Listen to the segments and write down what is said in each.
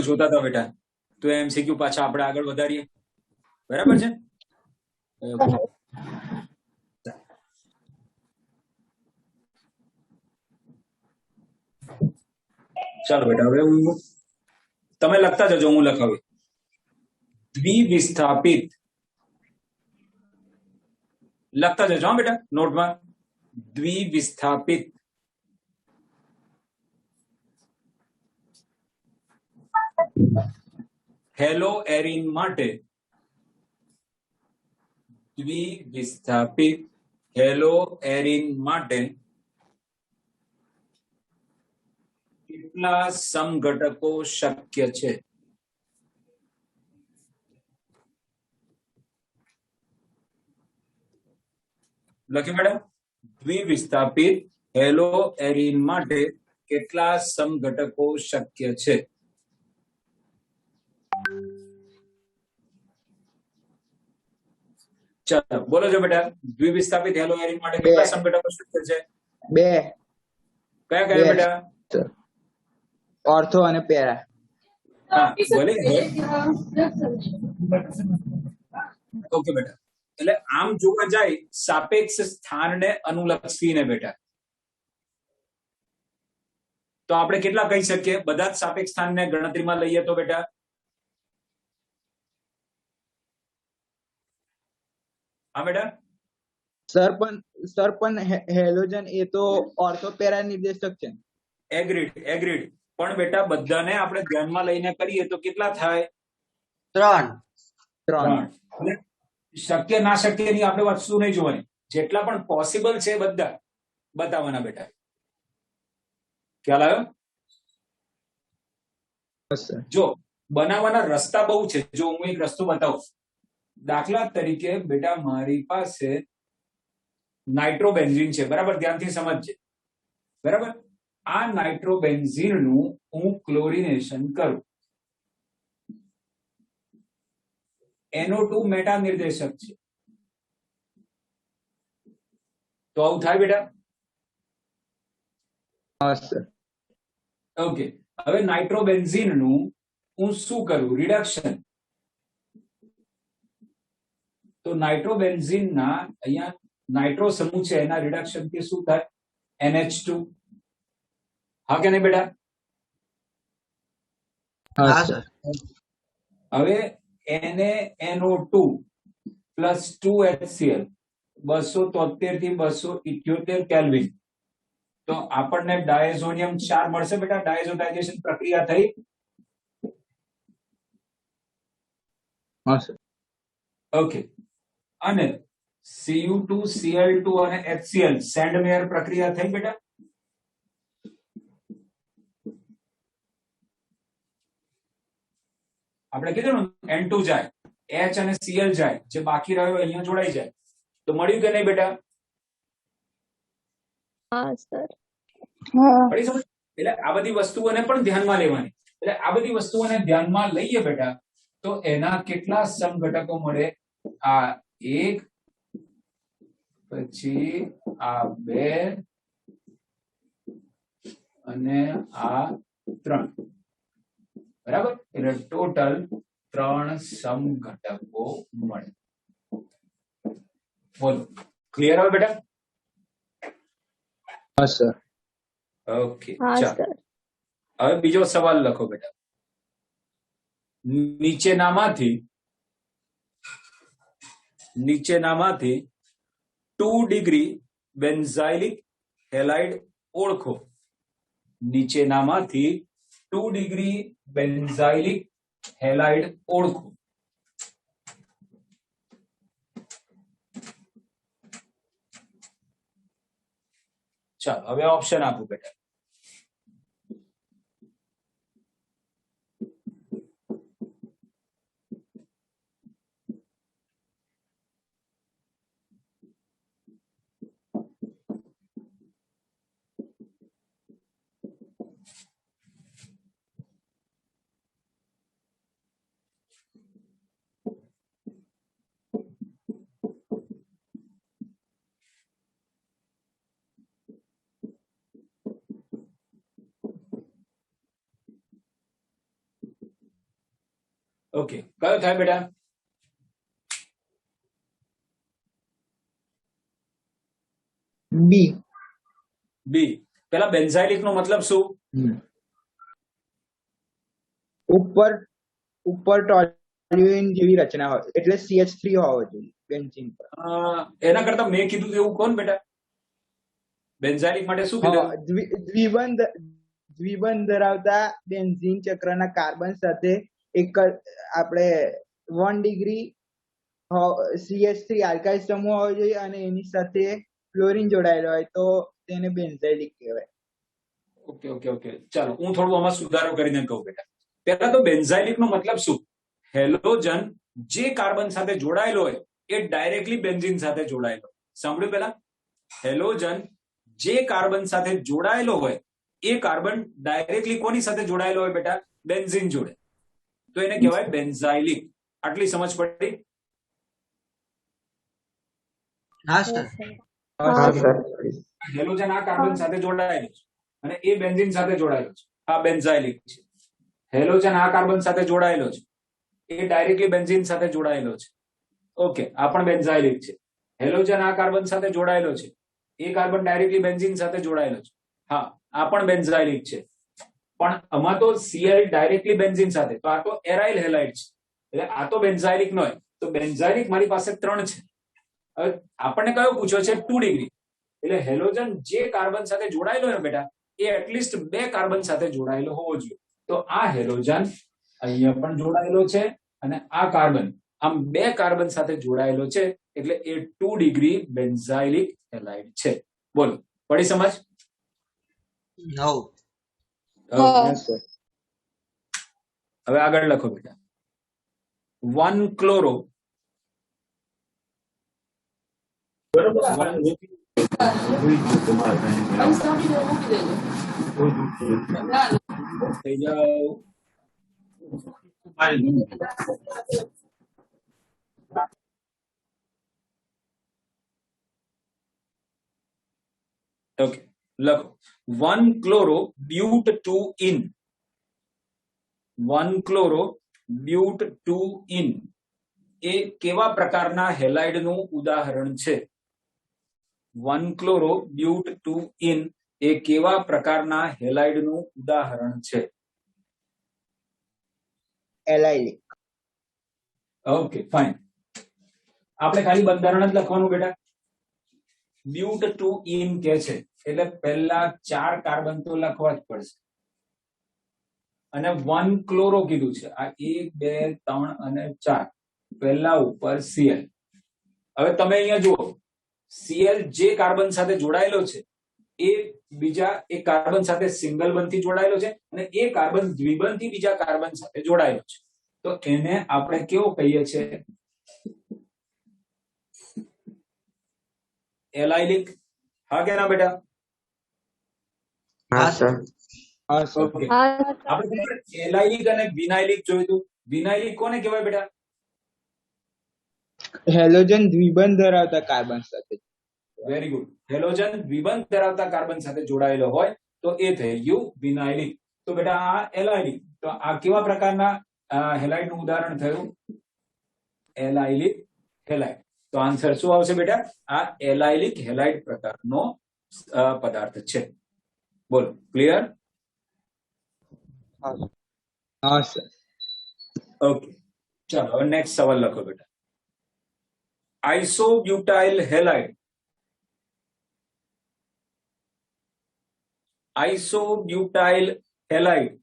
જોતા હતા બેટા, તો એમસીક્યુ પાછા આપણે આગળ વધારીએ, બરાબર છે? ચાલો બેટા, હવે હું તમે લખતા જજો, હું લખાવી. દ્વિવિસ્થાપિત લખતા જજો હા બેટા નોટમાં. દ્વિવિસ્થાપિત હેલોએરિન માટે, દ્વિવિસ્થાપિત હેલોએરિન માટે કેટલા સમઘટકો શક્ય છે? લખ્યું મેડમ? દ્વિવિસ્થાપિત હેલોએરિન માટે કેટલા સમઘટકો શક્ય છે? ચાલો બોલો છો બેટા, દ્વિવિસ્થાપિત હેલોએરિન માટે કેટલા સમઘટકો શક્ય છે? બે. કયા કયા બેટા? ઓર્થો અને પેરા. હા ભલે. ઓકે બેટા, એટલે આમ જોવા જાય સાપેક્ષ સ્થાનને અનુલક્ષીને બેટા, તો આપણે કેટલા કહી શકીએ? બધા જ સાપેક્ષ સ્થાનને ગણતરીમાં લઈએ તો બેટા હા બેટા. સર પણ હેલોજન એ તો ઓર્થોપેરા નિર્દેશક છે. એગ્રીડ એગ્રીડ, પણ બેટા બધાને આપણે ધ્યાનમાં લઈને કરીએ તો કેટલા થાય? ત્રણ. શક્ય ના શક્ય ની આપણે વસ્તુ નહીં જોવાની, જેટલા પણ પોસિબલ છે બધા બતાવવાના બેટા. ખ્યાલ આવ્યો? જો બનાવવાના રસ્તા બહુ છે, જો હું એક રસ્તો બતાવું. દાખલા તરીકે બેટા મારી પાસે નાઇટ્રોબેન્ઝીન છે, બરાબર? ધ્યાનથી સમજજે, બરાબર? આ નાઇટ્રોબેન્ઝીન નું હું ક્લોરિનેશન કરું, NO2 મેટા નિર્દેશક છે, તો આવું થાય બેટા? ઓકે, હવે નાઇટ્રોબેન્ઝીન નું હું શું કરું? રિડક્શન. તો નાઇટ્રોબેન્ઝીન ના અહીંયા નાઇટ્રો સમૂહ છે, એના રિડક્શન થી શું થાય? NH2. હા કે નહીં બેટા? હવે NaNO2 પ્લસ 2HCl 273 થી 278 કેલ્વિન, તો આપણને ડાયઝોનિયમ 4 મળશે બેટા. ડાયઝોનાઇઝેશન પ્રક્રિયા થઈ. ઓકે, અને Cu2 Cl2 અને HCl સેન્ડમેયર પ્રક્રિયા થઈ બેટા. આપણે કીધું ને N2 જાય, H અને Cl જાય, જે બાકી રહ્યો અહીંયા જોડાઈ જાય, તો મળ્યું કે નહીં બેટા? હા સર. એટલે આ બધી વસ્તુઓને પણ ધ્યાનમાં લેવાની. એટલે આ બધી વસ્તુઓને ધ્યાનમાં લઈએ બેટા, તો એના કેટલા સમઘટકો મળે? આ 1, પછી આ 2 અને આ 3, બરાબર? એટલે ટોટલ 3 સમઘટકો મળે. બોલો, ક્લિયર હવે બેટા? હા સર. ઓકે, ચાલો હવે બીજો સવાલ લખો બેટા. નીચેનામાંથી 2 ડિગ્રી બેન્ઝાઇલિક હેલાઇડ ઓળખો. નીચેનામાંથી 2 ડિગ્રી બેન્ઝાઇલિક હેલાઇડ ઓળખો. ચાલો હવે ઓપ્શન આપો બેટા. ઓકે, કયો થાય બેટા? બી. બી. પેલા બેન્ઝાઇલિક નો મતલબ શું? ઉપર ઉપર ટોલ્યુઇન જેવી રચના હોય એટલે CH3 હોવો જોઈએ બેન્ઝીન પર. એના કરતા મેં કીધું એવું કોણ બેટા? બેન્ઝાઇલિક માટે શું કીધું? દ્વિબંધ ધરાવતા બેન્ઝીન ચક્રના કાર્બન સાથે એક આપણે 1 ડિગ્રી CH3 આલ્કાઇલ સમૂહ હોવો જોઈએ અને એની સાથે ક્લોરીન જોડાયેલો હોય તો તેને બેન્ઝાઇલિક કહેવાય. ઓકે ઓકે ઓકે, ચાલો હું થોડું આમાં સુધારો કરીને કહું બેટા. પહેલા તો બેન્ઝાઇલિક નો મતલબ શું? હેલોજન જે કાર્બન સાથે જોડાયેલો હોય એ ડાયરેક્ટલી બેન્ઝીન સાથે જોડાયેલો. સાંભળ્યું પેલા? હેલોજન જે કાર્બન સાથે જોડાયેલો હોય એ કાર્બન ડાયરેક્ટલી કોની સાથે જોડાયેલો હોય બેટા? બેન્ઝીન જોડે. તો એને કહેવાય બેન્ઝાઇલિક. આટલી સમજ પડી? હા સર. હેલોજન આ કાર્બન સાથે જોડાયેલો છે અને એ બેન્ઝીન સાથે જોડાયેલો છે. આ બેન્ઝાઇલિક છે. હેલોજન આ કાર્બન સાથે જોડાયેલો છે, એ ડાયરેક્ટલી બેન્ઝીન સાથે જોડાયેલો છે. ઓકે, આ પણ બેન્ઝાઇલિક છે. હેલોજન આ કાર્બન સાથે જોડાયેલો છે, એ કાર્બન ડાયરેક્ટલી બેન્ઝીન સાથે જોડાયેલો છે. હા, આ પણ બેન્ઝાઇલિક છે. પણ આમાં તો Cl ડાયરેક્ટલી બેન્ઝીન સાથે, તો આ તો એરાઇલ હેલાઇડ છે. એટલે આ તો બેન્ઝાઇલિક નો હોય. તો બેન્ઝાઇલિક મારી પાસે 3 છે. હવે આપણને કયો પૂછ્યો છે? 2 ડિગ્રી. એટલે હેલોજન જે કાર્બન સાથે જોડાયેલો હોય બેટા એ એટલીસ્ટ 2 કાર્બન સાથે જોડાયેલો હોવો જોઈએ. તો આ હેલોજન અહીંયા પણ જોડાયેલો છે અને આ કાર્બન આમ 2 કાર્બન સાથે જોડાયેલો છે એટલે એ 2 ડિગ્રી બેન્ઝાઇલિક હેલાઇડ છે. બોલો, પડી સમજ? નો. હવે આગળ લખો બેટા. 1 ક્લોરો થઈ જાઓ. ઓકે, લખો 1 chlorobut 2 ene. 1 chlorobut 2 ene એ કેવા પ્રકારના હેલાઇડનું ઉદાહરણ છે? 1 ક્લોરો બ્યુટ 2 ઇન એ કેવા પ્રકારના હેલાઇડનું ઉદાહરણ છે? એલાઇલિક. Okay, fine. આપણે ખાલી બંધારણ જ લખવાનું બેટા. બ્યુટ 2 ઇન કે છે એટલે પહેલા 4 કાર્બન તો લખવા જ પડશે અને 1 ક્લોરો કીધું છે. આ 1 2 3 અને 4 પહેલા ઉપર Cl. હવે તમે અહીંયા જુઓ, Cl જે કાર્બન સાથે જોડાયેલો છે એ બીજા એક કાર્બન સાથે સિંગલ બંધથી જોડાયેલો છે અને એ કાર્બન દ્વિબંધથી બીજા કાર્બન સાથે જોડાયેલો છે. તો એને આપણે કેવો કહીએ છીએ? એલાઇલિક. હા કે ના બેટા? હા સર. ઓકે, આપણે એલાઇલિક અને વિનાઇલિક જોયું હતું. વિનાઇલિક કોને કહેવાય બેટા? હેલોજન દ્વિબંધ ધરાવતા કાર્બન સાથે. Very good. હેલોજન દ્વિબંધ ધરાવતા કાર્બન સાથે જોડાયેલો હોય તો એ થઈ ગયું વિનાઇલિક. તો બેટા આ એલાઇલિક. તો આ કેવા પ્રકારના હેલાઇડ નું ઉદાહરણ થયું? Allylic halide. તો આન્સર શું આવશે બેટા? આ એલાઇલિક હેલાઇડ પ્રકારનો પદાર્થ છે. બોલો, ક્લિયર? હા સર. ઓકે, ચાલો હવે નેક્સ્ટ સવાલ લખો બેટા. આઇસોબ્યુટાઇલ હેલાઇડ. આઇસોબ્યુટાઇલ હેલાઇડ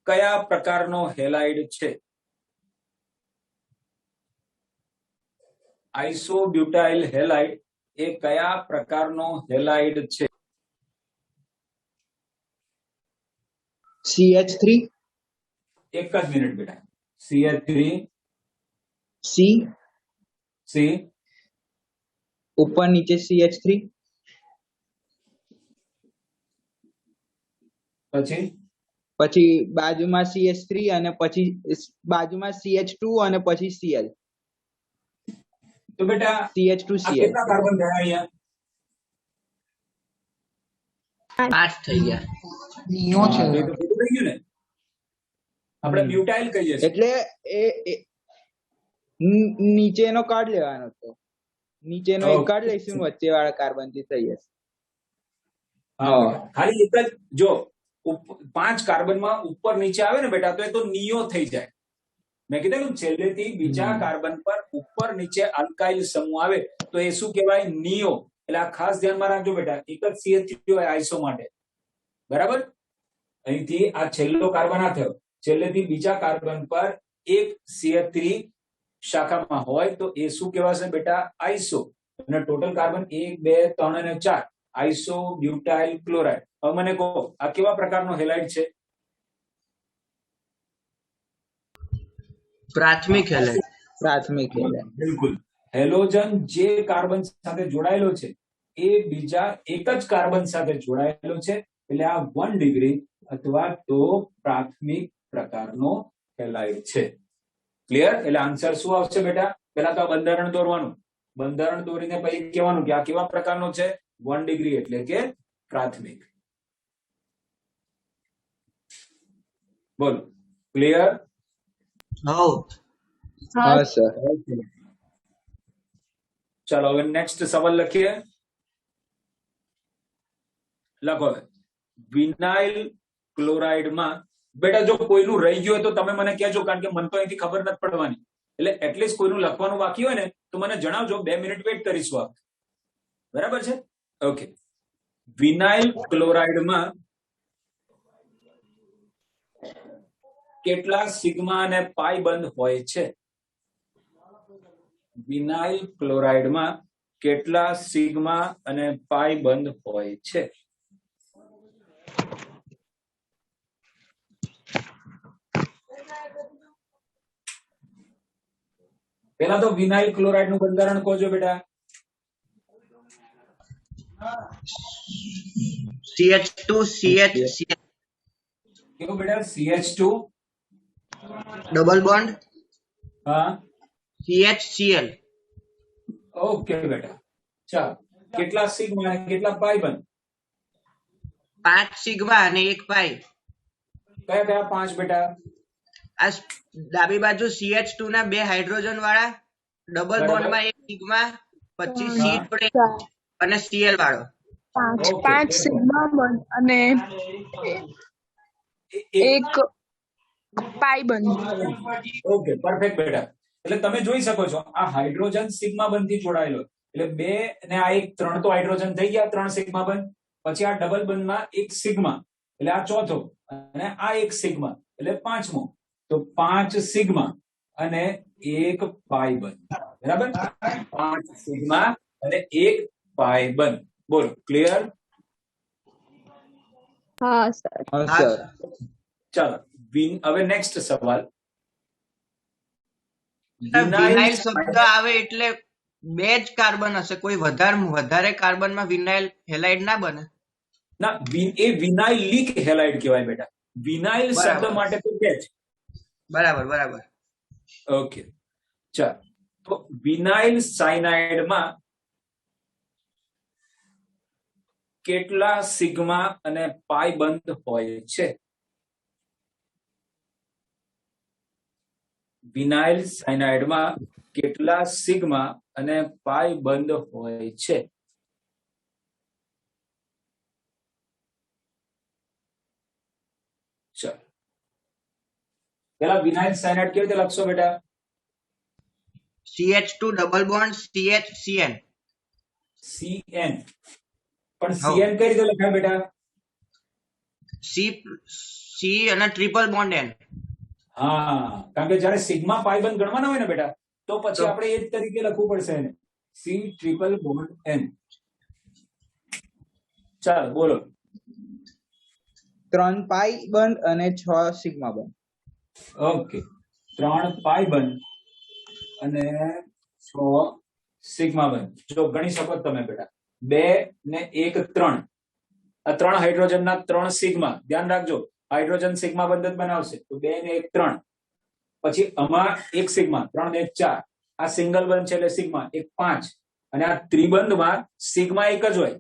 કયા પ્રકારનો હેલાઇડ છે? આઇસોબ્યુટાઇલ હેલાઇડ એ કયા પ્રકારનો હેલાઇડ છે? CH3. એક જ મિનિટ બેટા. CH3 C C ઉપર નીચે CH3 પછી બાજુમાં CH3 અને પછી બાજુમાં CH2 અને પછી Cl. તો બેટા CH2Cl. કેટલા કાર્બન થયા અહીંયા? 8 થઈ ગયા. તો એ તો ખોટું થઈ ગયું ને? આપણે બ્યુટાઇલ કહીએ છીએ. એટલે નીચેનો કાર્ડ લેવાનો તો નીચેનો એક કાર્ડ લઈશું, વચ્ચે વાળા કાર્બન થી થઈ જશે. હા, ખાલી એક જ જો 5 કાર્બનમાં ઉપર નીચે આવે ને બેટા તો એ તો નિયો થઈ જાય. મેં કીધું છેલ્લેથી બીજા કાર્બન પર ઉપર નીચે આલ્કાઇલ સમૂહ આવે તો એ શું કહેવાય? નિયો. એટલે આ ખાસ ધ્યાનમાં રાખજો બેટા, એક જ CH3 હોય આઈસો માટે, બરાબર? અહીંથી આ છેલ્લો કાર્બન આ થયો, છેલ્લેથી બીજા કાર્બન પર એક CH3 શાખામાં હોય તો એ શું કહેવાશે બેટા? આઈસો. અને ટોટલ કાર્બન 1 2 3 અને 4 આઈસો બ્યુટાઇલ ક્લોરાઇડ. હવે મને કહો આ કેવા પ્રકારનો હેલાઇડ છે? પ્રાથમિક હેલાઇડ. પ્રાથમિક હેલાઇડ. બિલકુલ. હેલોજન જે કાર્બન સાથે જોડાયેલો છે એ બીજા એક જ કાર્બન સાથે જોડાયેલો છે, એટલે આ 1 ડિગ્રી અથવા તો પ્રાથમિક પ્રકારનો હેલાઇડ છે. ક્લિયર? એટલે આન્સર શું આવશે બેટા? પહેલા તો આ બંધારણ દોરવાનું, બંધારણ દોરીને પછી કહેવાનું કે આ કેવા પ્રકારનો છે? 1 ડિગ્રી એટલે કે પ્રાથમિક. બોલો, ક્લિયર? હવ. હા સર. ચાલો હવે નેક્સ્ટ સવાલ લખીએ. લખો હવે. વિનાઇલ ક્લોરાઇડમાં બેટા જો કોઈનું રહી ગયું હોય તો તમે મને કહેજો, કારણ કે મને તો અહીંથી ખબર નથી પડવાની. એટલે એટલીસ્ટ કોઈનું લખવાનું બાકી હોય ને તો મને જણાવજો, 2 મિનિટ વેઇટ કરીશું આપણે. બરાબર છે? ઓકે. વિનાઇલ ક્લોરાઇડમાં કેટલા સિગ્મા અને પાઈ બંધ હોય છે? વિનાઇલ ક્લોરાઇડમાં કેટલા સિગ્મા અને પાઈ બંધ હોય છે? પેલા તો વિનાઇલ ક્લોરાઇડ નું બંધારણ કહો છો બેટા. CH2 CH કેવું બેટા? CH2 ડબલ બોન્ડ હા CHCl. ઓકે બેટા. ચાલો, કેટલા સિગ્મા અને કેટલા પાઈ બંધ? 5 સિગ્મા અને 1 પાઈ. કયા કયા 5 બેટા? આ ડાબી બાજુ CH2 ના 2 હાઇડ્રોજન વાળા, ડબલ બોન્ડ માં 1 સિગ્મા, પછી C જોડે અને Cl વાળો. 5 સિગ્મા બંધ અને એક પાઈ બંધ. ઓકે, પરફેક્ટ બેટા. એટલે તમે જોઈ શકો છો આ હાઇડ્રોજન સિગ્મા બંધ થી જોડાયેલો, એટલે 2 ને આ 1 3 તો હાઇડ્રોજન થઈ ગયા, 3 સિગ્મા બંધ. પછી આ ડબલ બંધમાં 1 સિગ્મા એટલે આ ચોથો, અને આ 1 સિગ્મા એટલે 5મો. તો 5 સિગ્મા અને 1 પાઈ બંધ. બરાબર? 5 સિગ્મા અને 1 પાઈ બંધ. બોલો, ક્લિયર? હા સર. હા સર. ચાલો હવે નેક્સ્ટ સવાલ. વિનાઇલ શબ્દ આવે એટલે 2 જ કાર્બન હશે, કોઈ વધારે કાર્બન માં વિનાઇલ હેલાઇડ ના બને. ના, એ વિનાઇલિક હેલાઇડ કહેવાય બેટા. વિનાઇલ શબ્દ બરાબર. માટે તો કે જ. બરાબર બરાબર. ઓકે, ચાલો. તો વિનાઇલ સાયનાઇડમાં કેટલા સિગ્મા અને પાઈ બંધ હોય છે? વિનાઇલ સાયનાઇડમાં કેટલા સિગ્મા અને પાઈ બંધ હોય છે? ચાલો, પેલા વિનાઇલ સાયનાઇડ કેવી રીતે લખશો બેટા? CH2 double bond CHCN. CN. પણ CN કઈ રીતે લખાય બેટા? C અને ટ્રિપલ બોન્ડ N. હા, કારણ કે જયારે સિગ્મા પાઈ બંધ ગણવાના હોય ને બેટા તો પછી આપણે એ જ તરીકે લખવું પડશે એને, C ટ્રિપલ બોન્ડ N. ચાલો બોલો. 3 પાઈ બંધ અને 6 સિગ્મા બંધ. ઓકે, 3 પાઈ બંધ અને 6 સિગ્મા બંધ. જો ગણી શકો તમે બેટા, 2 ને 1 3, આ 3 હાઇડ્રોજન ના 3 સિગ્મા. ધ્યાન રાખજો, હાઇડ્રોજન સિગ્મા બંધ જ બનાવશે. તો 2 ને 1 3, પછી આમાં 1 સિગ્મા, 3 ને 1 4, આ સિંગલ બંધ છે એટલે સિગ્મા 1 5, અને આ ત્રિબંધમાં સિગ્મા એક જ હોય,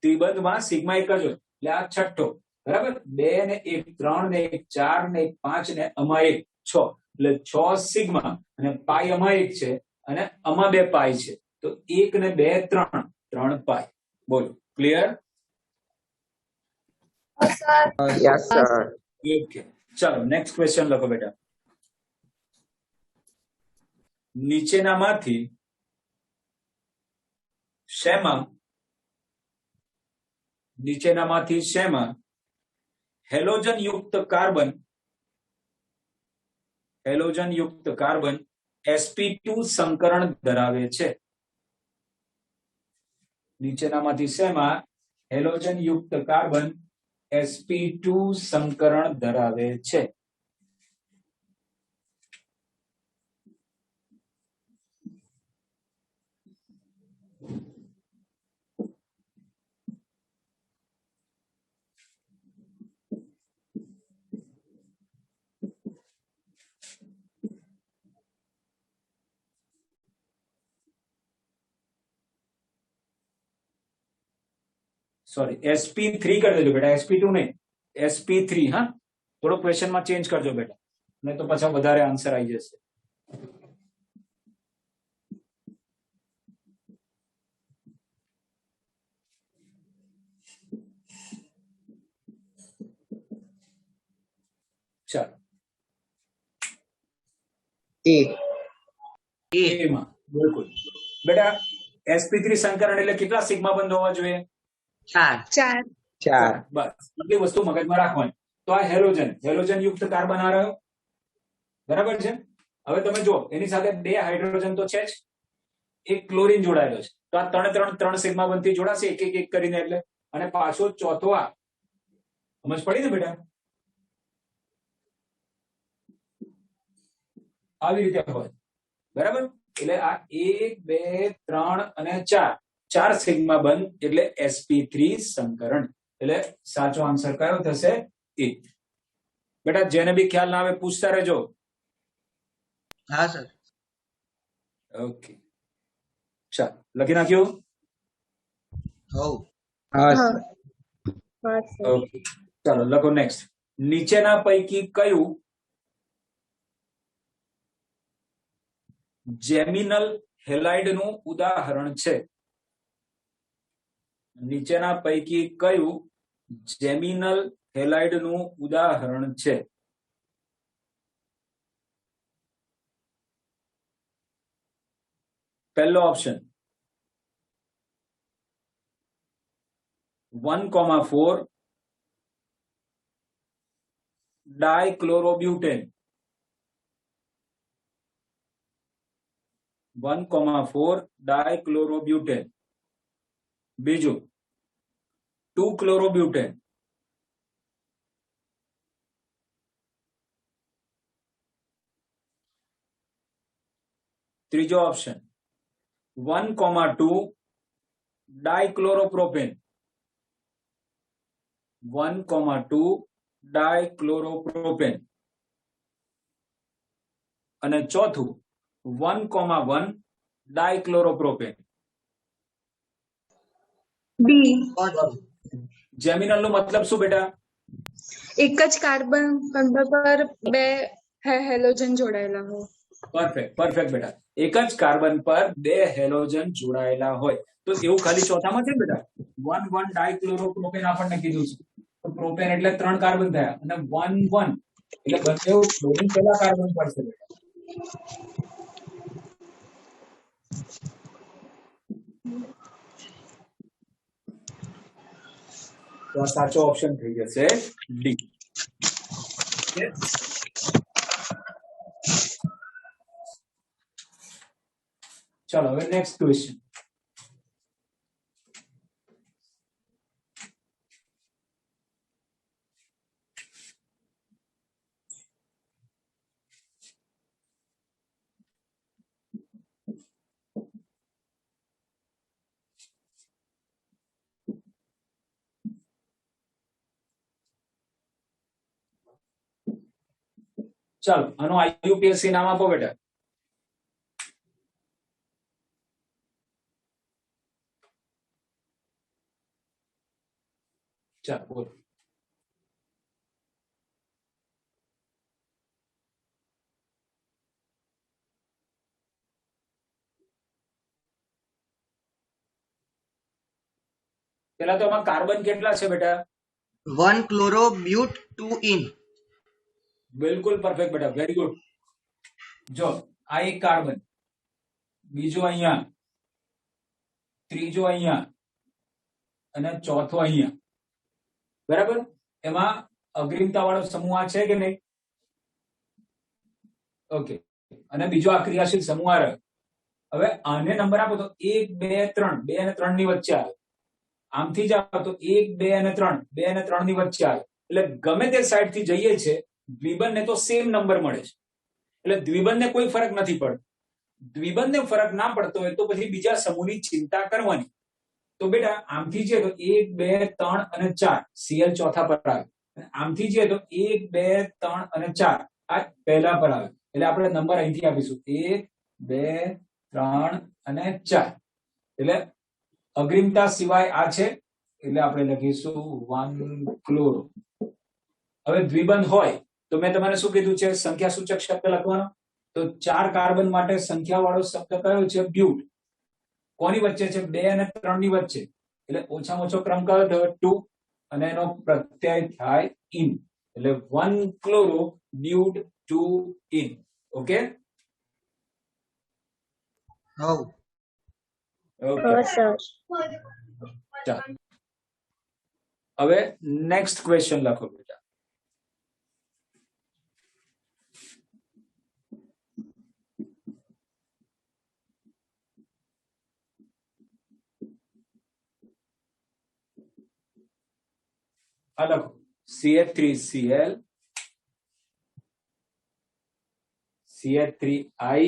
ત્રિબંધમાં સિગ્મા એક જ હોય એટલે આ છઠ્ઠો. બરાબર 2 ને 1 3 ને 1 4 ને 1 5 ને આમાં 1 6 એટલે 6 સિગ્મા અને પાઈ આમાં 1 છે અને આમાં 2 પાઈ છે તો 1 ને 2 3 પાઈ બોલો ક્લિયર યસ સર ઓકે ચાલો નેક્સ્ટ ક્વેશ્ચન લખો બેટા નીચેનામાંથી શેમાં હેલોજન યુક્ત કાર્બન sp2 સંકરણ ધરાવે છે નીચેનામાંથી શેમાં હેલોજન યુક્ત કાર્બન sp2 સંકરણ ધરાવે છે सॉरी sp3 कर देજો बेटा sp2 नहीं sp3 हाँ थोड़ो क्वेश्चन में चेंज करजो बेटा नहीं तो पाछा વધારે आंसर आई जैसे चलो ए में बिल्कुल बेटा sp3 संकरण એટલે કેટલા સિગ્મા બંધ હોવા જોઈએ 4 4 બસ બધી વસ્તુ મગજમાં રાખવાની તો આ હેલોજન યુક્ત કાર્બન આ રહ્યો બરાબર છે હવે તમે જો એની સાથે 2 હાઇડ્રોજન તો છે જ એક ક્લોરીન જોડાયેલો છે તો આ ત્રણ સિગ્મા બંધથી જોડાશે એક એક કરીને એટલે અને પાછો ચોથો આ સમજ પડી ને બેટા આવી રીતે હોય બરાબર એટલે આ 1 2 3 અને 4 સિગ્મા બંધ એટલે sp3 સંકરણ એટલે સાચો આન્સર કયો થશે એ બેટા જેને બી ખ્યાલ ના આવે પૂછતા રહેજો હા સર ઓકે ચાલો લખી નાખ્યું હો ઓકે ચાલો લખો નેક્સ્ટ નીચેના પૈકી કયું જેમિનલ હેલાઇડ નું ઉદાહરણ છે નીચેના પૈકી કયું જેમિનલ હેલાઇડ નું ઉદાહરણ છે પહેલો ઓપ્શન 1,4 ડાયક્લોરોબ્યુટેન 1,4 ડાયક્લોરોબ્યુટેન બીજું 2 ક્લોરોબ્યુટેન ત્રીજો ઓપ્શન 1,2 ડાયક્લોરોપ્રોપેન 1,2 ડાયક્લોરોપ્રોપેન અને ચોથું 1,1 ડાયક્લોરોપ્રોપેન બી જેમિનલ નો મતલબ શું બેટા એક જ કાર્બન પર બે હેલોજન જોડાયેલા હોય પરફેક્ટ બેટા એક જ કાર્બન પર 2 હેલોજન જોડાયેલા હોય તો એવું ખાલી ચોથામાં છે બેટા 1,1 ડાયક્લોરોપ્રોપેન આપણને કીધું છે તો પ્રોપેન એટલે 3 કાર્બન થયા અને 1,1 એટલે બંને ક્લોરીન પહેલા કાર્બન પર છે બેટા તો આ સાચો ઓપ્શન થઈ જશે ડી ચાલો હવે નેક્સ્ટ ક્વેશ્ચન ચાલો આનું આઈયુપીએસસી નામ આપો બેટા ચાલો બોલો પેલા તો આમાં કાર્બન કેટલા છે બેટા? 1 ક્લોરો બ્યુટ 2 ઇન. બિલકુલ પરફેક્ટ બેટા, વેરી ગુડ. જો આ એક કાર્બન, બીજો અહીંયા, ત્રીજો અહીંયા અને ચોથો અહીંયા. બરાબર? એમાં અગ્રિમતા વાળો સમૂહ આ છે કે નહીં? ઓકે. અને બીજો આ ક્રિયાશીલ સમૂહ આ રહ્યો. હવે આને નંબર આપો તો 1 2 3, 2 અને 3 ની વચ્ચે આવે. આમથી જ આવો તો 1 2 અને 3, 2 અને 3 ની વચ્ચે આવે. એટલે ગમે તે સાઈડ થી જઈએ છે દ્વિબંધને તો સેમ નંબર મળે છે. એટલે દ્વિબંધને કોઈ ફરક નથી પડતો. દ્વિબંધને ફરક ના પડતો હોય તો પછી બીજા સમૂહની ચિંતા કરવાની. તો બેટા આમથી જઈએ તો 1 2 3 અને 4, Cl ચોથા પર આવે. આમથી જઈએ તો 1 2 3 અને 4 આ પહેલા પર આવે. એટલે આપણે નંબર અહીંથી આપીશું 1 2 3 અને 4. એટલે અગ્રિમતા સિવાય આ છે એટલે આપણે લખીશું 1 ક્લોરો. હવે દ્વિબંધ હોય તો મેં તમને શું કીધું છે? સંખ્યા સૂચક શબ્દ લખવાનો. તો 4 કાર્બન માટે સંખ્યા વાળો શબ્દ કયો છે? બ્યુટ. કોની વચ્ચે છે? 2 અને 3 ની વચ્ચે. એટલે ઓછામાં ઓછો ક્રમ કયો થયો? 2. અને એનો પ્રત્યય થાય ઇન. એટલે 1 chlorobut 2 in. Okay. Okay. ચાલો હવે નેક્સ્ટ ક્વેશ્ચન લખો બેટા. આ લખો CH3Cl, CH3I,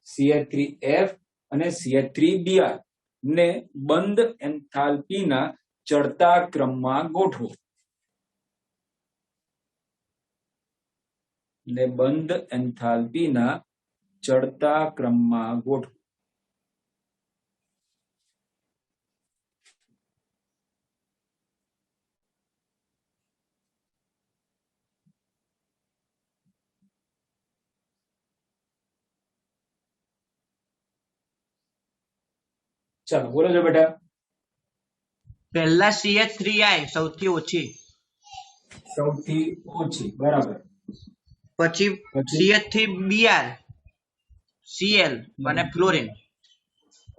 CH3F અને CH3Br ને બંધ એન્થાલ્પીના ચડતા ક્રમમાં ગોઠવો. ને બંધ એન્થાલ્પીના ચડતા ક્રમમાં ગોઠવો. ચાલો બોલો છો બેટા. પહેલા CH3I સૌથી ઓછી, બરાબર. પછી CH3Br, Cl અને ફ્લોરિન.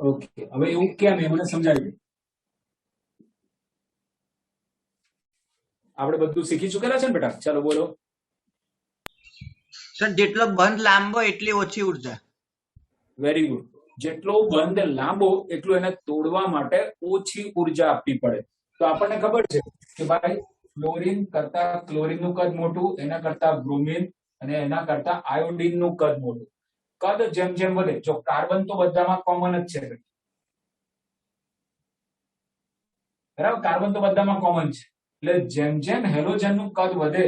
ઓકે. હવે એવું કેમ એ મને સમજાવી દે. આપણે બધું શીખી ચૂકેલા છે ને બેટા? ચાલો બોલો. સર જેટલો બંધ લાંબો એટલી ઓછી ઉર્જા. Very good. જેટલો બંધ લાંબો એટલું એને તોડવા માટે ઓછી ઉર્જા આપવી પડે. તો આપણને ખબર છે કે ભાઈ ફ્લોરિન કરતા ક્લોરિન નું કદ મોટું, એના કરતા બ્રોમિન અને એના કરતા આયોડિન નું કદ મોટું. કદ જેમ જેમ વધે, જો કાર્બન તો બધામાં કોમન જ છે બરાબર, કાર્બન તો બધામાં કોમન છે. એટલે જેમ જેમ હેલોજન નું કદ વધે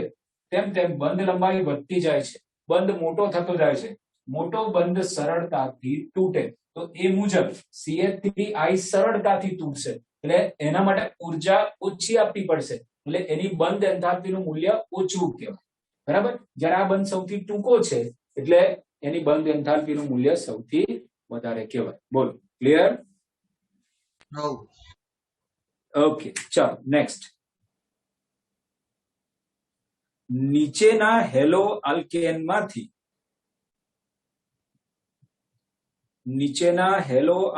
તેમ તેમ બંધ લંબાઈ વધતી જાય છે, બંધ મોટો થતો જાય છે. મોટો બંધ સરળતાથી તૂટે તો એ મુજબ CH3I સરળતાથી તૂટશે. એટલે એના માટે ઉર્જા ઓછી આપવી પડશે. એટલે એની બંધ એન્થાલ્પીનું મૂલ્ય ઓછું કહેવાય. બરાબર. જ્યારે આ બંધ સૌથી ટૂંકો છે એટલે એની બંધ એન્થાલ્પીનું મૂલ્ય સૌથી વધારે કહેવાય. બોલો, ક્લિયર? ઓકે. ચાલો નેક્સ્ટ. નીચેના હેલો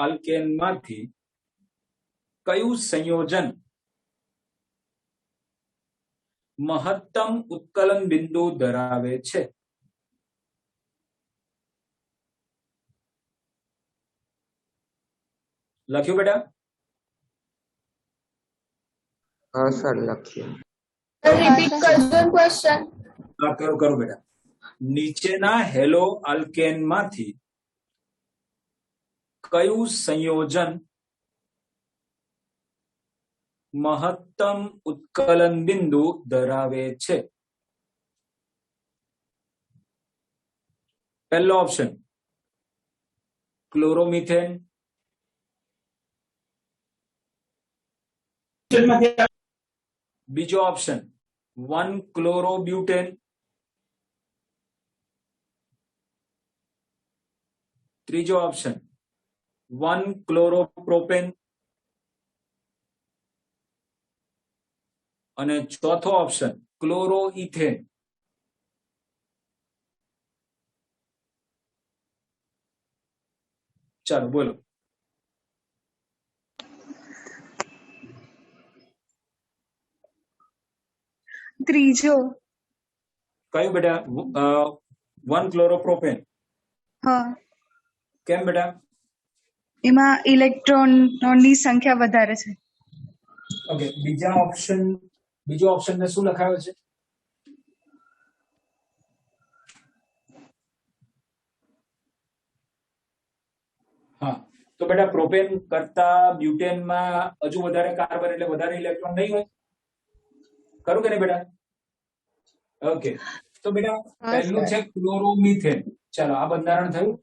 આલ્કેનમાંથી કયું સંયોજન મહત્તમ ઉત્કલન બિંદુ ધરાવે છે? લખ્યું બેટા? હા સર લખ્યું. Repeat કરજો question. હા કરો બેટા. નીચેના હેલો આલ્કેનમાંથી કયું સંયોજન મહત્તમ ઉત્કલન બિંદુ ધરાવે છે? પહેલો ઓપ્શન ક્લોરોમિથેન, બીજો ઓપ્શન 1 ક્લોરોબ્યુટેન, ત્રીજો ઓપ્શન 1 ક્લોરોપ્રોપેન, અને ચોથો ઓપ્શન ક્લોરોઇથેન. ચાલો બોલો. ત્રીજો. કયું બેટા? 1 ક્લોરોપ્રોપેન. હા, કેમ બેટા? એમાં ઇલેક્ટ્રોનની સંખ્યા વધારે છે. ઓકે, બીજો ઓપ્શન ને શું લખાયો છે? હા, તો બેટા પ્રોપેન કરતા બ્યુટેનમાં હજુ વધારે કાર્બન એટલે વધારે ઇલેક્ટ્રોન નહીં હોય, ખરું કે નહીં બેટા? ઓકે, તો બેટા પહેલું છે ક્લોરોમિથેન. ચાલો આ બંધારણ થયું.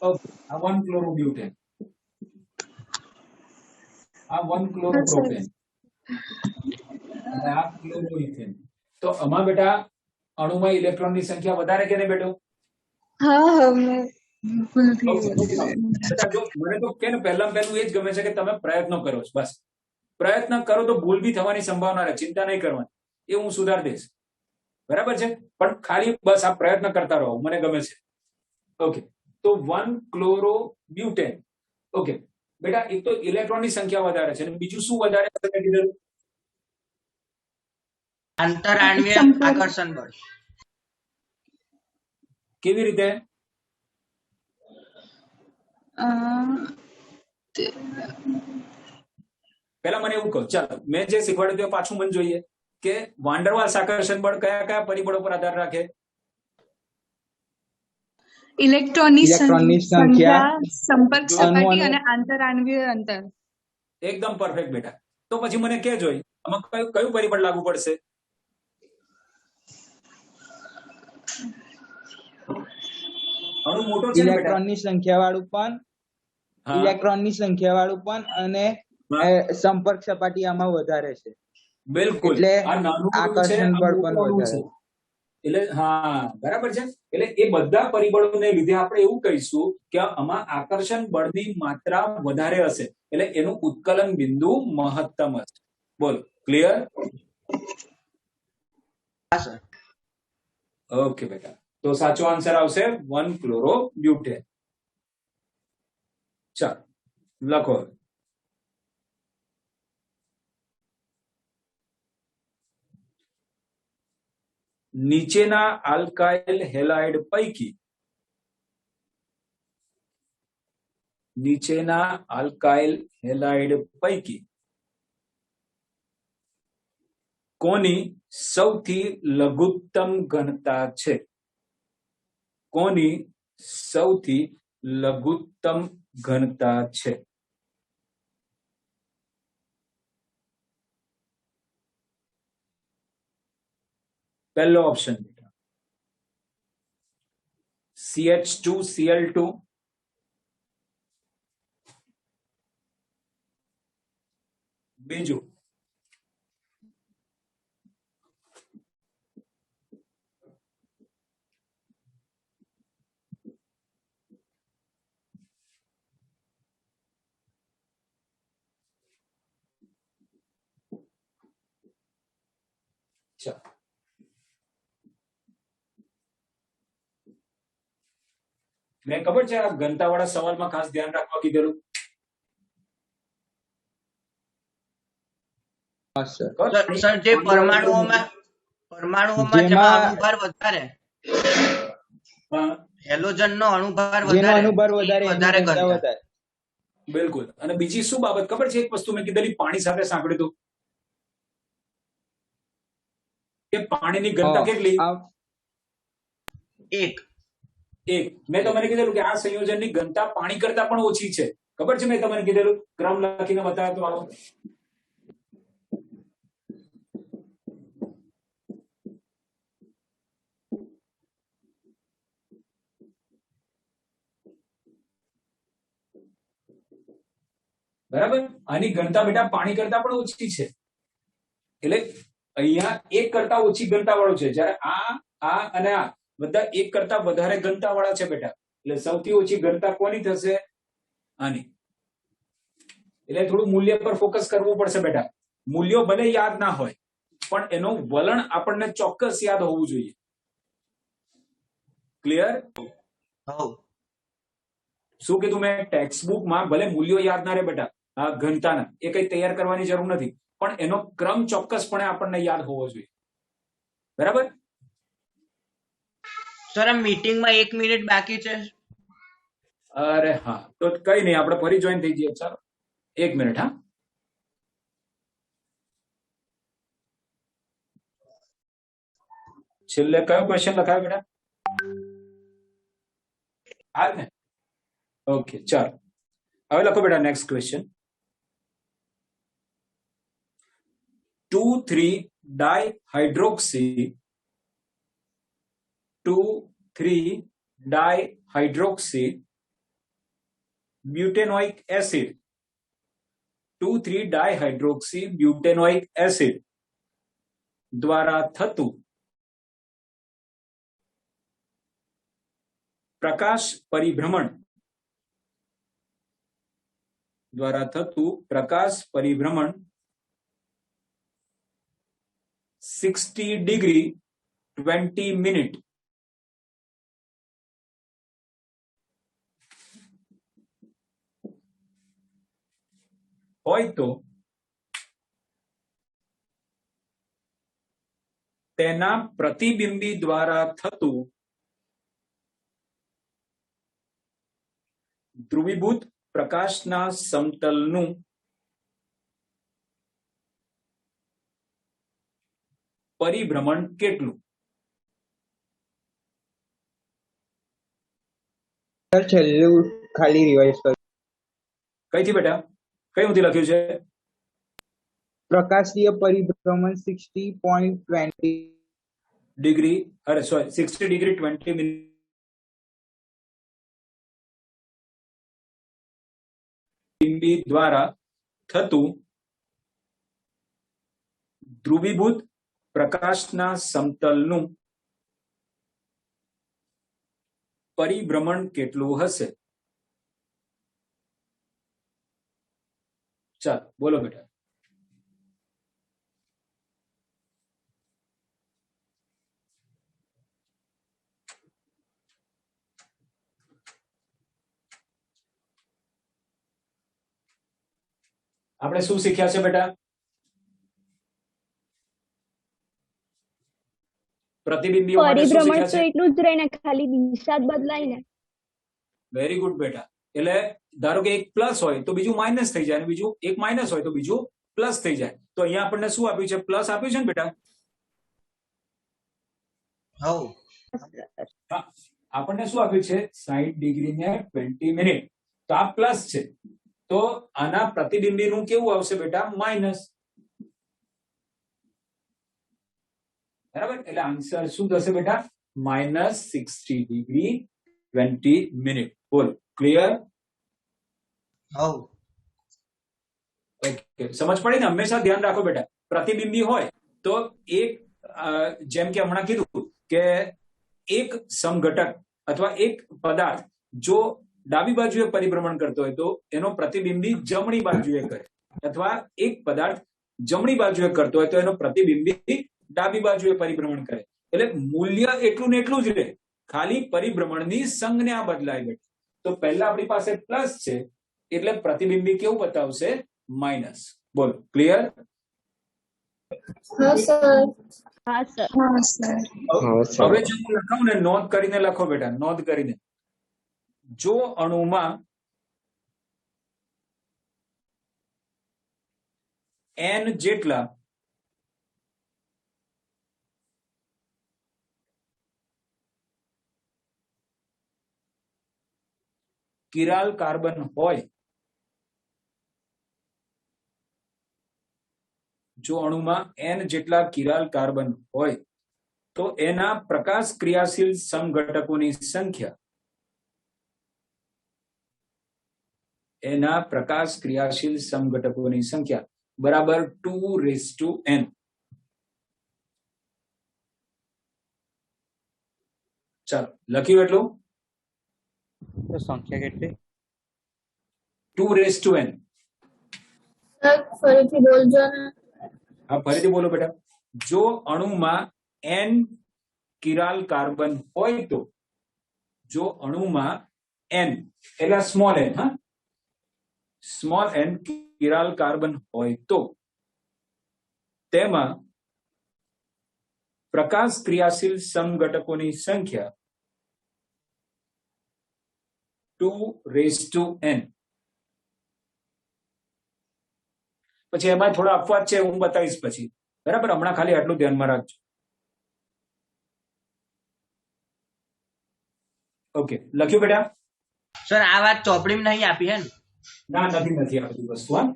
ઓકે, આ 1 ક્લોરોબ્યુટેન, આ 1 ક્લોરોપ્રોપેન અને આ ક્લોરોઇથેન. તો આમાં બેટા અણુમાં ઇલેક્ટ્રોનની સંખ્યા વધારે કે નહીં બેટો? હા, મેં ભૂલ થઈ બેટા જો મને તો કે ને પહેલા પહેલું એ જ ગમે છે કે તમે પ્રયત્નો કરો છો. બસ પ્રયત્ન કરો તો ભૂલ બી થવાની સંભાવના રહે, ચિંતા નહીં કરવાની, એ હું સુધાર દઈશ. બરાબર છે, પણ ખાલી બસ આ પ્રયત્ન કરતા રહો, મને ગમે છે. ઓકે, તો 1 ક્લોરોબ્યુટેન. ઓકે બેટા, એક તો ઇલેક્ટ્રોનની સંખ્યા વધારે છે અને બીજું શું વધારે હશે કીધું? આંતરઆણ્વીય આકર્ષણ બળ. કેવી રીતે? પેલા મને એવું કહો, ચાલો મેં જે શીખવાડ્યું તે પાછું મને જોઈએ કે વાંડરવાલ્સ આકર્ષણ બળ કયા કયા પરિબળો પર આધાર રાખે? ઇલેક્ટ્રોનની સંખ્યા, સંપર્ક સપાટી અણુ- અને આંતરઆણ્વીય અંતર. એકદમ પરફેક્ટ બેટા. તો પછી મને કે જોઈ આમાં કયું પરિબળ લાગુ પડશે? અણુ મોટો છે ને બેટા? ઇલેક્ટ્રોનની સંખ્યા વાળું પણ, હા, ઇલેક્ટ્રોનની સંખ્યા વાળું પણ અને સંપર્ક સપાટી આમાં વધારે છે, બિલકુલ. એટલે આ નાનું અણુ છે, આકર્ષણ આ બળ મોટું પણ અણુ વધારે. છે. એટલે હા બરાબર છે. એટલે એ બધા પરિબળોને લીધે આપણે એવું કહીશું કે આમાં આકર્ષણ બળની માત્રા વધારે હશે, એટલે એનું ઉત્કલન બિંદુ મહત્તમ હશે. બોલો, ક્લિયર? હા સર. ઓકે બેટા, તો સાચો આન્સર આવશે 1 ક્લોરોબ્યુટેન. ચાલો લખો. નીચેના આલ્કાઇલ હેલાઇડ પૈકી કોની સૌથી લઘુત્તમ ઘનતા છે? કોની સૌથી લઘુત્તમ ઘનતા છે? પહેલો ઓપ્શન CH2Cl2, બીજું મેં ખબર છે આ ઘનતાવાળા સવાલમાં ખાસ ધ્યાન રાખવા કીધેલું? હા સર. સર જે પરમાણુઓમાં જેમાં- જેમાં અણુભાર વધારે, હા, હેલોજનનો અણુભાર જેનો વધારે, અનુભાર વધારે એની વધારે ઘનતા ઘનતા. વધારે. બિલકુલ. અને બીજી શું બાબત ખબર છે? એક વસ્તુ મેં કીધેલી પાણી સાથે સાંભળ્યું હતું કે પાણીની ઘનતા કેટલી? એક. મેં તમને કીધેલું કે આ સંયોજનની ઘનતા પાણી કરતા પણ ઓછી છે. ખબર છે? મેં તમને કીધેલું, ક્રમ લખીને બતાવ્યો તો આવો. બરાબર, આની ઘનતા બેટા પાણી કરતા પણ ઓછી છે. એટલે અહીંયા એક કરતા ઓછી ઘનતા વાળું છે, જ્યારે આ અને આ બધા એક કરતા વધારે ઘનતા વાળા છે બેટા. એટલે સૌથી ઓછી ઘનતા કોની થશે? આની. એટલે થોડું મૂલ્ય પર ફોકસ કરવું પડશે બેટા. મૂલ્યો ભલે યાદ ના હોય પણ એનો વલણ આપણને ચોક્કસ યાદ હોવું જોઈએ. ક્લિયર? હવ શું કીધું મેં? ટેક્સ્ટ બુકમાં ભલે મૂલ્યો યાદ ના રહે બેટા, આ ઘનતાના એ કઈ તૈયાર કરવાની જરૂર નથી, પણ એનો ક્રમ ચોક્કસપણે આપણને યાદ હોવો જોઈએ. બરાબર? સર આ મીટિંગમાં 1 મિનિટ બાકી છે. અરે હા, તો કઈ નહીં, આપણે ફરી જોઈન થઈ જઈએ. ચાલો 1 મિનિટ. હા, છેલ્લે કયો ક્વેશ્ચન લખાયો બેટા? આ જ ને? ઓકે, ચાલો હવે લખો બેટા next question. 2,3 dihydroxy 2,3 dihydroxy butanoic acid 2,3 dihydroxy butanoic acid દ્વારા થતું પ્રકાશ પરિભ્રમણ 60 ડિગ્રી 20 મિનિટ હોય તો તેના પ્રતિબિંબી દ્વારા થતું ધ્રુવીભૂત પ્રકાશના સમતલનું પરિભ્રમણ કેટલું? સર છેલ્લું ખાલી રિવાઇઝ કરો. કઈથી બેટા? કઈ ઊંધી લખ્યું છે? પ્રકાશીય પરિભ્રમણ 60.20 ડિગ્રી, અરે સોરી 60 ડિગ્રી 20 મિનિટ બિંબી દ્વારા થતું ધ્રુવીભૂત પ્રકાશના સમતલનું પરિભ્રમણ કેટલું હશે? ચાલો બોલો બેટા. આપણે શું શીખ્યા છે બેટા? પ્રતિબિંબીઓ માટે શું પરિભ્રમણ શીખ્યા તો છે? એટલું જ રહે ને, ખાલી દિશા જ બદલાય ને. વેરી ગુડ બેટા. એટલે ધારો કે એક પ્લસ હોય તો બીજું માઇનસ થઈ જાય, અને બીજું એક માઇનસ હોય તો બીજું પ્લસ થઈ જાય. તો અહીંયા આપણને શું આપ્યું છે? પ્લસ આપ્યું છે ને બેટા? હવ હા, આપણને શું આપ્યું છે? 60 ડિગ્રી ને 20 મિનિટ. તો આ પ્લસ છે, તો આના પ્રતિબિંબીનું કેવું આવશે બેટા? માઇનસ. બરાબર? એટલે આન્સર શું થશે બેટા? -60 ડિગ્રી 20 મિનિટ. બોલો, ક્લિયર? હવ ઓકે, સમજ પડી ને? હંમેશા ધ્યાન રાખો બેટા, પ્રતિબિંબી હોય તો એક જેમ કે હમણાં કીધું કે એક સમઘટક અથવા એક પદાર્થ જો ડાબી બાજુએ પરિભ્રમણ કરતો હોય તો એનો પ્રતિબિંબી જમણી બાજુએ કરે, અથવા એક પદાર્થ જમણી બાજુએ કરતો હોય તો એનો પ્રતિબિંબી ડાબી બાજુએ પરિભ્રમણ કરે. એટલે મૂલ્ય એટલું ને એટલું જ રહે, ખાલી પરિભ્રમણની સંજ્ઞા બદલાય બેટા. તો પહેલા આપણી પાસે પ્લસ છે એટલે પ્રતિબિંબી કેવું બતાવશે? માઇનસ. બોલો, ક્લિયર? હા સર. હા સર. હા સર. હવે જો હું લખાવું ને, નોંધ કરીને લખો બેટા, નોંધ કરીને. જો અણુમાં n જેટલા કિરાલ કાર્બન હોય, જો અણુમાં n જેટલા કિરાલ કાર્બન હોય તો એના પ્રકાશ ક્રિયાશીલ સમઘટકોની સંખ્યા બરાબર 2:n. ચાલો લખ્યું એટલું? સંખ્યા કેટલી? 2:n. સર ફરીથી બોલજો ને. હા ફરીથી બોલો બેટા. જો અણુમાં n કિરાલ કાર્બન હોય તો, જો અણુમાં n એટલે સ્મોલ n, હા, સ્મોલ n કિરાલ કાર્બન હોય તો તેમાં પ્રકાશ ક્રિયાશીલ સમઘટકોની સંખ્યા 2n. પછી એમાં થોડા અપવાદ છે, હું બતાવીશ પછી, બરાબર? હમણાં ખાલી આટલું ધ્યાનમાં રાખજો. ઓકે, લખ્યું બેટા? સર આ વાત ચોપડીમાં નહીં આપી હે ને? ના, નથી આ બધી વસ્તુ. હા,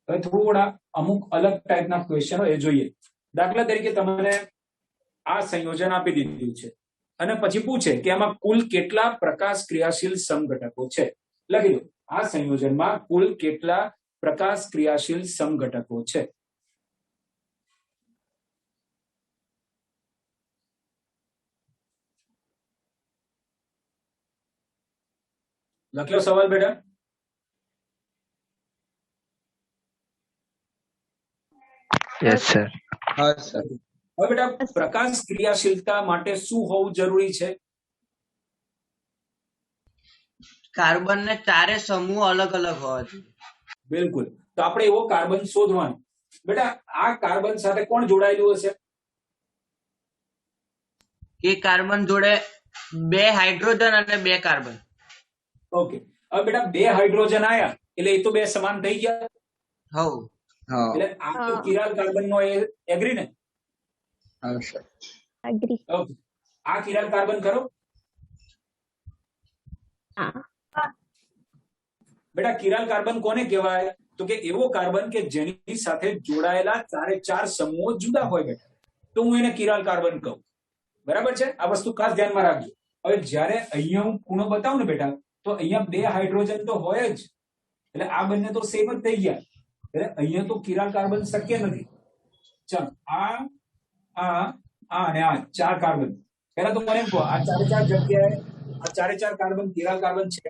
હવે થોડા અમુક અલગ ટાઈપના ક્વેશ્ચનો એ જોઈએ. દાખલા તરીકે તમને આ સંયોજન આપી દીધું છે અને પછી પૂછે કે આમાં કુલ કેટલા પ્રકાશ ક્રિયાશીલ સમઘટકો છે. લખી દો, આ સંયોજનમાં કુલ કેટલા પ્રકાશ ક્રિયાશીલ સમઘટકો છે. લખ્યો સવાલ બેટા? Yes sir. હા સર. હવે બેટા પ્રકાશ ક્રિયાશીલતા માટે શું હોવું જરૂરી છે? કાર્બન ને ચારે સમૂહ અલગ અલગ હોવા જોઈએ. બિલકુલ. તો આપણે એવો કાર્બન શોધવાનો. બેટા આ કાર્બન સાથે કોણ જોડાયેલું હશે? એ કાર્બન જોડે 2 હાઇડ્રોજન અને 2 કાર્બન. ઓકે, હવે બેટા 2 હાઇડ્રોજન આયા એટલે એ તો 2 સમાન થઈ ગયા. હવ એટલે આ તો કિરાલ કાર્બન નો એગ્રી ને? હા સર. એગ્રી. ઓકે, આ કિરાલ કાર્બન કરો. હા. બેટા કિરાલ કાર્બન કોને કહેવાય? તો કે એવો કાર્બન કે જેની સાથે જોડાયેલા ચારે ચાર સમૂહો જુદા હોય બેટા, તો હું એને કિરાલ કાર્બન કહું. બરાબર છે? આ વસ્તુ ખાસ ધ્યાનમાં રાખજો. હવે જ્યારે અહીંયા હું ખૂણો બતાવું ને બેટા, તો અહીંયા 2 હાઇડ્રોજન તો હોય જ, એટલે આ બંને તો સેમ જ થઈ ગયા, એટલે અહીંયા તો કિરાલ કાર્બન શક્ય નથી. ચાલો, આ અને આ 4 કાર્બન. પહેલા તો મને એમ કહો, આ ચારે ચાર જગ્યાએ આ ચારે ચાર કાર્બન કિરાલ કાર્બન છે?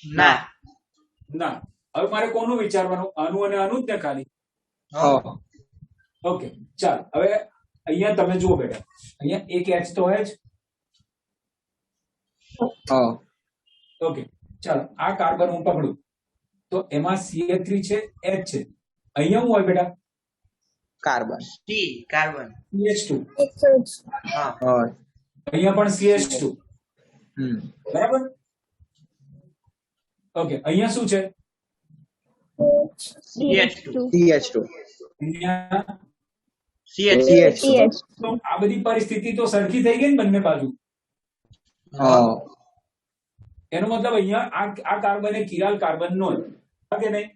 ના. ના. હવે મારે કોનું વિચારવાનું? આનું અને આનું જ ને ખાલી. ઓકે, ચાલ. હવે અહીંયા તમે જુઓ બેટા, અહીંયા એક H તો હોય જ. ઓકે, ચાલો આ કાર્બન હું પકડું તો એમાં CH3 છે, H છે. અહીંયા શું હોય બેટા? કાર્બન. કાર્બન. CH2. હા. અહીંયા પણ CH2. બરાબર? ઓકે, અહીંયા શું છે? CH2. અહીંયા CH2. તો આ બધી પરિસ્થિતિ તો સરખી થઈ ગઈ ને બંને બાજુ. એનો મતલબ અહીંયા આ કાર્બન એ કિરાલ કાર્બન નો કે નહીં?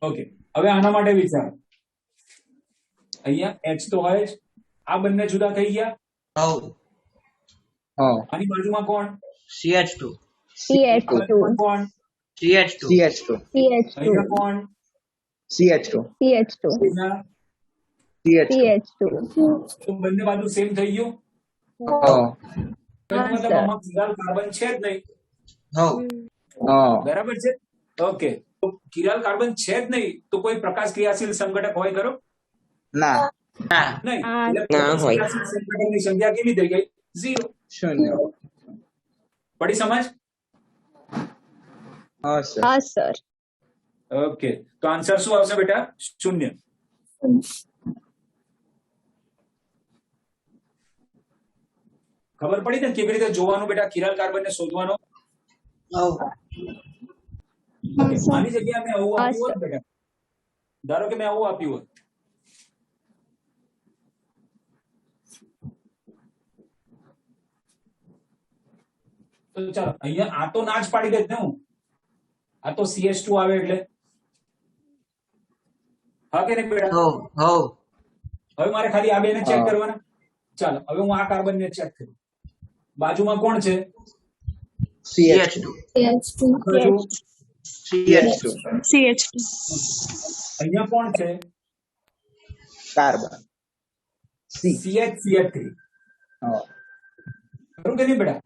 ઓકે, હવે આના માટે વિચાર. અહીંયા H તો હોય જ, આ બંને જુદા થઈ ગયા. આની બાજુમાં કોણ? CH2. કોણ? CH2. અહીંયા કોણ? CH2. તો બંને બાજુ સેમ થઈ ગયું. એનો મતલબ આમાં કિરાલ કાર્બન છે જ નહીં. બરાબર છે? ઓકે, તો કિરાલ કાર્બન છે જ નહીં તો કોઈ પ્રકાશ ક્રિયાશીલ સમઘટક હોય ખરો? ના. નહીં. એટલે પ્રકાશ ક્રિયાશીલ સમઘટકની સંખ્યા કેવી થઈ ગઈ? 0. શૂન્ય. પડી સમજ? હા સર. ઓકે, તો આન્સર શું આવશે બેટા? 0. ખબર પડી ને કેવી રીતે જોવાનું બેટા કિરાલ કાર્બન ને શોધવાનો? આની જગ્યાએ મેં આવું આપ્યું હોત બેટા, ધારો કે મેં આવું આપ્યું હોત, તો ચાલો અહીંયા આ તો ના જ પાડી દેત ને હું. આ તો CH2 આવે એટલે. હા કે નહીં બેટા? હવે મારે ખાલી આ બેને ચેક કરવાના. ચાલો હવે હું આ કાર્બન ને ચેક કરું. બાજુમાં કોણ છે? CH2. અહીંયા કોણ છે? કાર્બન. CH3. હા ખરું કે નહીં બેટા?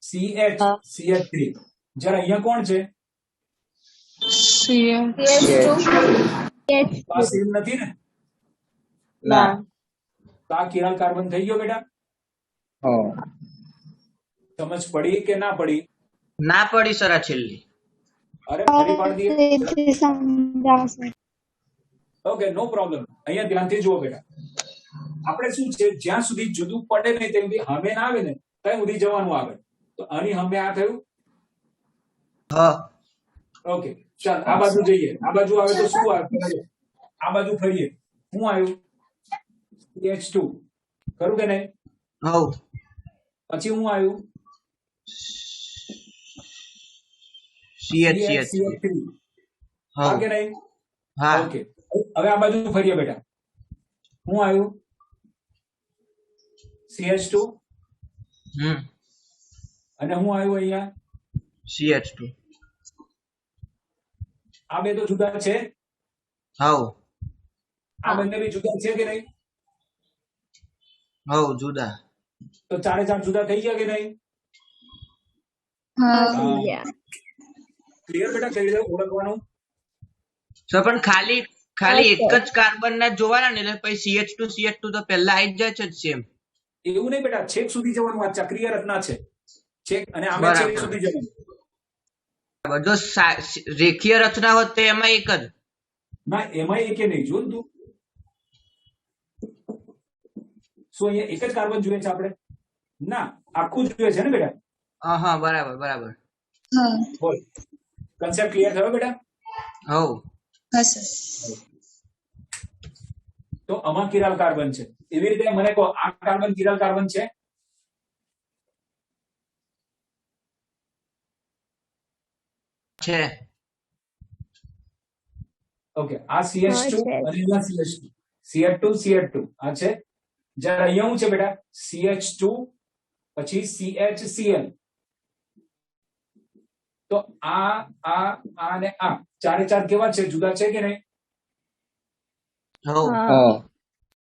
CH3 જ્યારે અહીંયા કોણ છે? તો આ સેમ નથી ને? ના તો આ કિરાલ કાર્બન થઈ ગયો બેટા. હા સમજ પડી કે ના પડી? ના પડી સર આ છેલ્લી. અરે ફરી પાડી દઈએ. ઓકે, નો પ્રોબ્લેમ. અહીંયા ધ્યાનથી જુઓ બેટા. આપણે શું છે, જ્યાં સુધી જુદું પડે નહીં ત્યાં સુધી હમે ના આવે ને ત્યાં સુધી જવાનું આગળ. તો આની હમે આ થયું. હા ઓકે, ચાલ આ બાજુ જઈએ. આ બાજુ આવે તો શું આવે? આ બાજુ ફરીએ. શું આવ્યું? CH2. ખરું કે નહીં? હવ પછી હું આવ્યું? CH3 હા કે નહીં? હા ઓકે, હવે આ બાજુ ફરીએ બેટા. શું આવ્યું? CH2. અને હું આવ્યું અહીંયા? CH2 આ બે તો જુદા છે. હવ આ બંને બી જુદા છે કે નહીં? હવ જુદા. તો ચારે ચાર જુદા થઈ ગયા કે નહીં? ક્લિયર બેટા? કઈ રીતે ઓળખવાનું? સર પણ ખાલી એક જ કાર્બન ના જોવાના ને એટલે પછી CH2 તો પહેલા આવી જ જાય છે સેમ. એવું નહીં બેટા, છેક સુધી જવાનું. આ ચક્રીય રચના છે છેક, અને આમે છેક સુધી જવાનું. જો રેખીય રચના હોત તો એમાં એક જ. ના, એમાં એકે નહીં. જો તું શું અહીંયા એક જ કાર્બન જોઈએ છે આપણે? ના, આખું જોઈએ છે ને બેટા? હા બરાબર બરાબર. બોલ, કન્સેપ્ટ ક્લિયર થયો બેટા? હવ તો આમાં કિરાલ કાર્બન છે. એવી રીતે મને કહો, આ કાર્બન કિરાલ કાર્બન છે? છે. ઓકે, આ CH2 અને અહીંયા CH2. CH2 આ છે. જ્યારે અહીંયા શું છે બેટા? CH2 પછી CHCl. તો આ અને આ ચારે ચાર કેવા છે? જુદા છે કે નહીં? હવ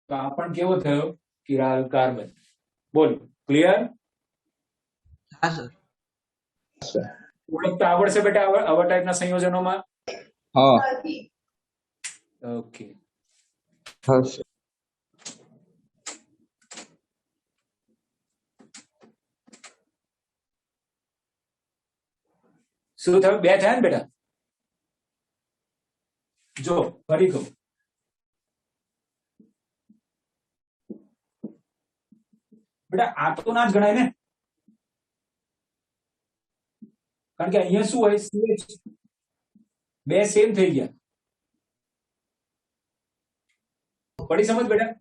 તો આ પણ કેવો થયો? Chiral carbon. બોલ, ક્લિયર? હા સર. ઓળખતા આવડશે બેટા આવા ટાઈપના સંયોજનોમાં? હા ઓકે, શું થયું? બે થયા ને બેટા? જો ફરી કહું, બેટા આ તો ના જ ગણાય ને, કારણ કે અહીંયા શું હોય? CH બે સેમ થઈ ગયા. પડી સમજ બેટા?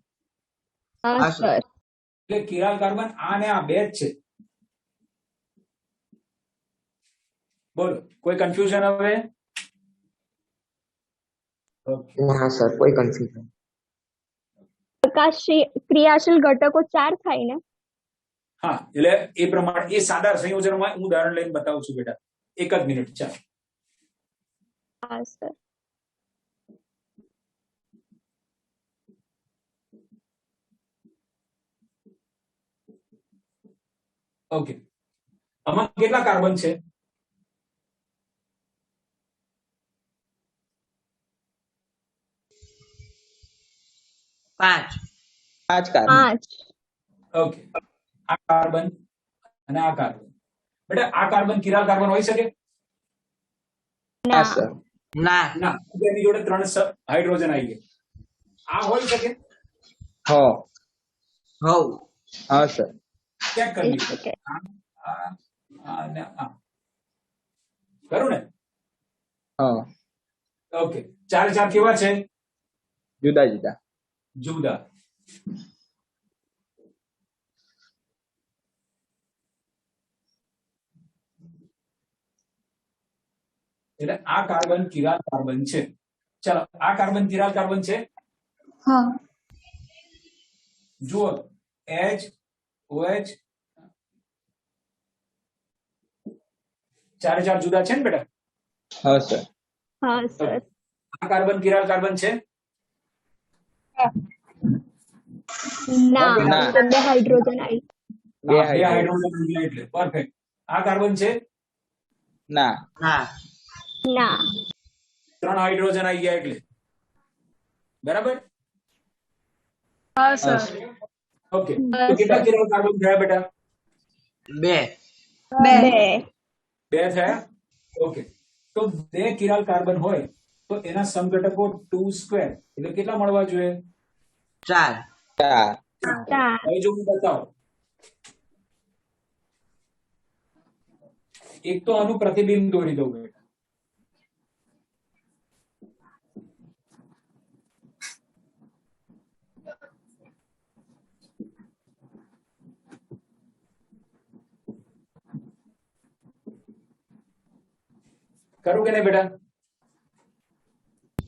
હા સર. એટલે કિરાલ કાર્બન આ ને આ બે જ છે. બોલો, કોઈ કન્ફ્યુઝન હવે? ના સર, કોઈ કન્ફ્યુઝન. પ્રકાશ ક્રિયાશીલ ઘટકો 4 થાય ને? હા, એટલે એ પ્રમાણે એ સાદા સંયોજનોમાં હું ઉદાહરણ લઈને બતાવું છું બેટા. એક જ મિનિટ, ચાલ. હા સર. ઓકે, આમાં કેટલા કાર્બન છે? 5. 5 કાર્બન. 5. ઓકે, આ કાર્બન અને આ કાર્બન. બેટા આ કાર્બન કિરાલ કાર્બન હોઈ શકે? હા સર. ના ના, એની જોડે 3 હાઇડ્રોજન આવી ગયા. આ હોઈ શકે? હા હવ હા સર. ચેક કરી લો. શકે. અને આ ખરું ને? હા, ઓકે, ચાર ચાર કેવા છે? જુદા જુદા. જુદા. એટલે આ કાર્બન કિરાલ કાર્બન છે. ચાલો, આ કાર્બન કિરાલ કાર્બન છે? હા જુઓ, HOH ચારે ચાર જુદા છે ને બેટા? હા સર. હા સર. આ કાર્બન કિરાલ કાર્બન છે? ના ના. તો બે હાઇડ્રોજન આઈ બે બે હાઇડ્રોજન. હાઇડ્રોજન ગયા એટલે પરફેક્ટ. આ કાર્બન છે, ના. ના ના 3 હાઇડ્રોજન આવી ગયા એટલે બરાબર. હા સર ઓકે, તો કેટલા કિલો કાર્બન થયા બેટા? બે બે બે 2 થયા. ઓકે, તો 2 કિરાલ કાર્બન હોય તો એના સમઘટકો 2 સ્ક્વેર એટલે કેટલા મળવા જોઈએ? 4 4. ચાર હવે જો હું બતાવો, એક તો આનું પ્રતિબિંબ દોરી દઉં બેટા. કરું કે નહીં બેટા?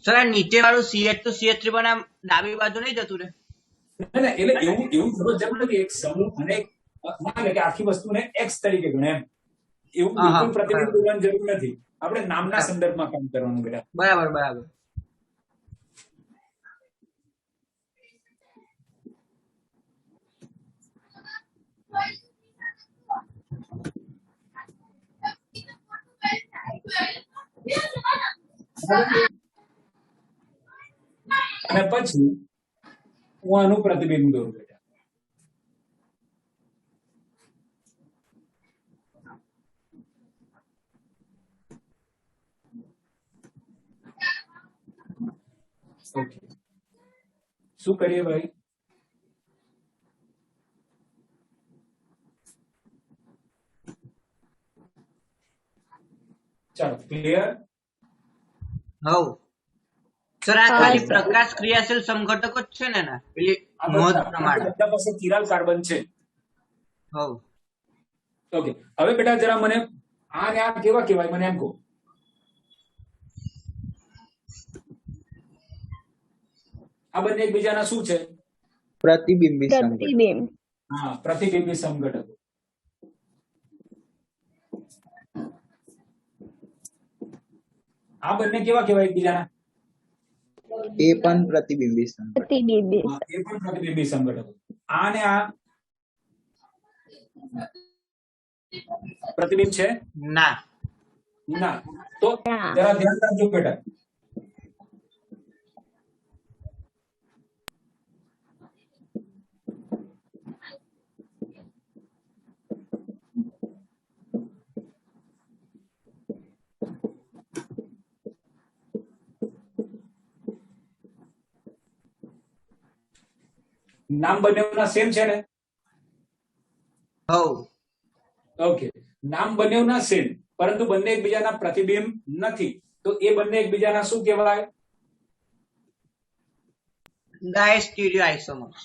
સર આ નીચે વાળું CH2 CH3 પણ આમ ડાબી બાજુ નહીં જતું રે? ના એટલે એવું જરૂર નથી. એક સમૂહ અને ના એટલે કે આખી વસ્તુને X તરીકે ગણે એમ. એવું હા, બિલકુલ પ્રતિબિંબ બરાબર. દોરવાની જરૂર નથી. આપણે નામના સંદર્ભમાં કામ કરવાનું બેટા. બરાબર બરાબર. અને પછી હું આનું પ્રતિબિંબ દોરું બેટા. ઓકે, શું કરીએ ભાઈ? ચાલો, ક્લિયર? હવ સર આ હા, ખાલી સર. પ્રકાશ ક્રિયાશીલ સમઘટકો જ છે ને એના પેલી આ નોંધ બધા પ્રમાણે? બધા પાસે કિરાલ કાર્બન છે. હવ ઓકે, હવે બેટા જરા મને આ ને આ કેવા કહેવાય મને એમ કહો. આ બંને એકબીજાના શું છે? પ્રતિબિંબી સંઘટક. પ્રતિબિંબ હા, પ્રતિબિંબી સમઘટકો. આ બંને કેવા કહેવાય એકબીજાના? એ પણ પ્રતિબિંબી સંઘટક. પ્રતિબિંબી હા, એ પણ પ્રતિબિંબી સમઘટકો. આ ને આ પ્રતિબિંબ છે? ના ના. તો ના. જરા ધ્યાન રાખજો બેટા. નામ બંનેના સેમ છે ને? હવ ઓકે, નામ બંનેના સેમ, પરંતુ બંને એકબીજાના પ્રતિબિંબ નથી. તો એ બંને એકબીજાના શું કહેવાય? ડાયસ્ટીરિયો આઇસોમર્સ